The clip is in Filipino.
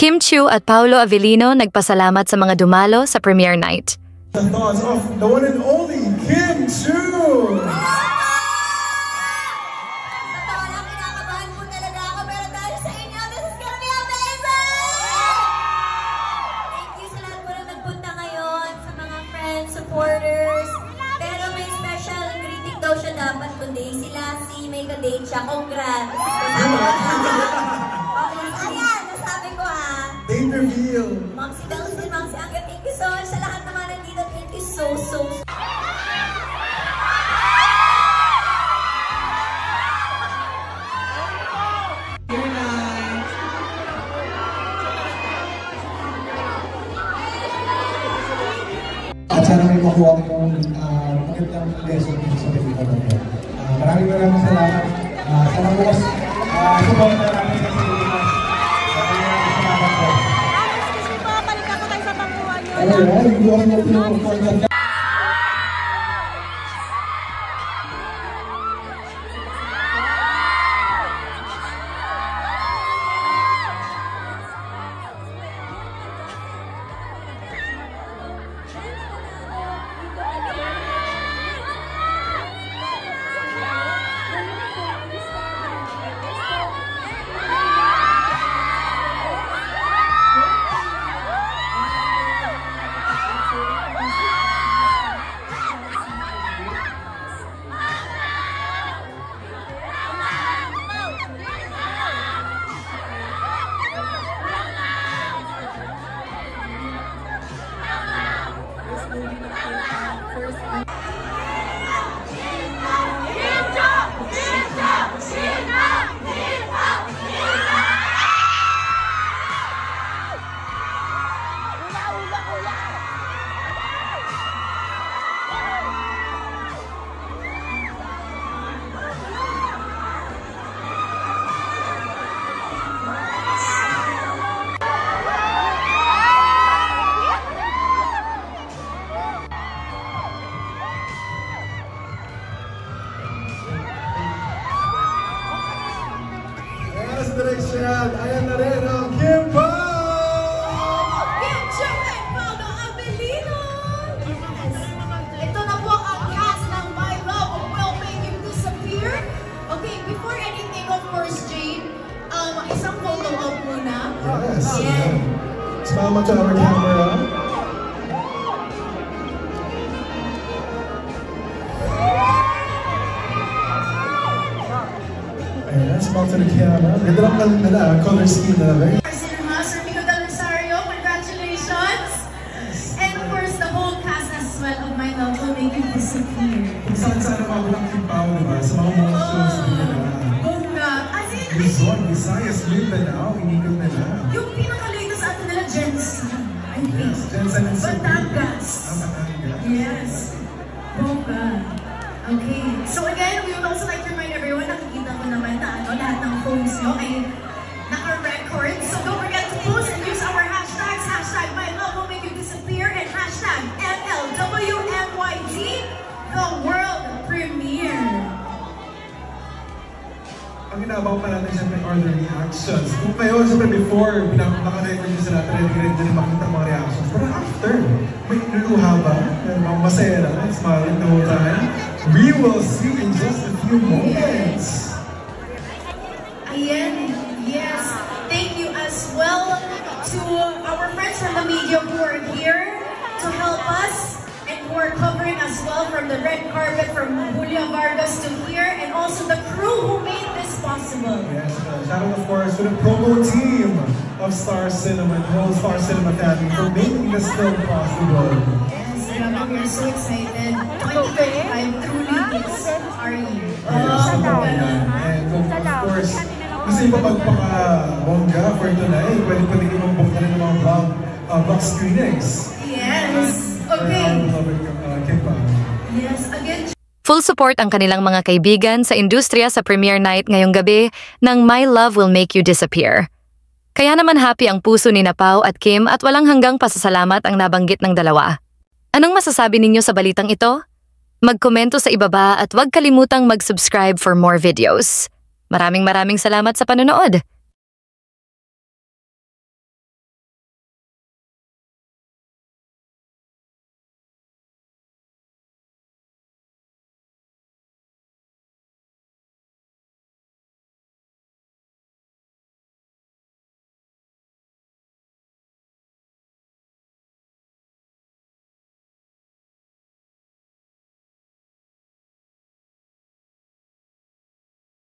Kim Chiu at Paolo Avellino nagpasalamat sa mga dumalo sa premiere night. The thoughts of the one and only Kim Chiu! Supporters. Pero may special greeting daw siya dapat kundi sila si may kadate siya. Congrats! Ayan, nasabi ko ha. Date reveal. Ma'am si Delstin, Ma'am si Angga, thank you so much. Sa lahat naman nandito, thank you so. At sana may makuha ko yung magandang lesson dito sa pelikula na ito. Maraming salamat. Sana bukas subukan na namin sa Pilipinas. Maraming salamat po. Excuse me po, balikan ko tayo sa pangkuhan nyo. Alright, bukas na po. Direksyon, ayan na rin ang Kim Pao! Kim Chiu and Paolo Avellino! Ito na po ang cast ng My Love Will Make You Disappear. Okay, before anything, of course, Jane, isang photo op muna. Yes. Yeah. Smile to our camera. Ayan, smile to the camera. Ganda lang pala nila, color scheme nila. Very Sir Mico Del Rosario, congratulations! And of course, the whole cast as well of My Love Will Make You Disappear. kung saan-saan mabulang Kim Pao, diba? Sa mga shows nila. Bunga! As in, Luzon, Visayas, Mindanao, inikot nila. yung pinaka-latest sa atin nila, Gen Z. I think. Yes, Jensen and Sophie. Batangas. Batangas. Yes. Bunga. Okay. So again, we would also like to remind everyone, nakikita ko naman na lahat ng phones nyo ay naka-record. So don't forget to post and use our hashtags, hashtag My Love Will Make You Disappear and hashtag MLWMYD, the world premiere. Ang ginagawa pa natin siyempre are the reactions. Kung kayo, siyempre before, naka-record nyo sila, ready din makita mga reactions. Pero after, may niluha ba? Masaya na, smiling the whole time. We will see in just a few moments. Ayan, yes. Thank you as well to our friends from the media who are here to help us and who are covering as well from the red carpet from Julia Vargas to here and also the crew who made this possible. Yes, shout out of course to the promo team of Star Cinema, the whole Star Cinema family for making this film possible. Yes, we are so excited. 2025 truly is our year. Yes, and of course, gusto yung pagpaka-bongga for tonight, pwede kayo mag-book na rin ng mga vlog screenings. Yes. Okay. Yes, again. Full support ang kanilang mga kaibigan sa industriya sa premiere night ngayong gabi ng My Love Will Make You Disappear. Kaya naman happy ang puso ni Pao at Kim at walang hanggang pasasalamat ang nabanggit ng dalawa. Anong masasabi ninyo sa balitang ito? Magkomento sa ibaba at huwag kalimutang mag-subscribe for more videos. Maraming salamat sa panonood!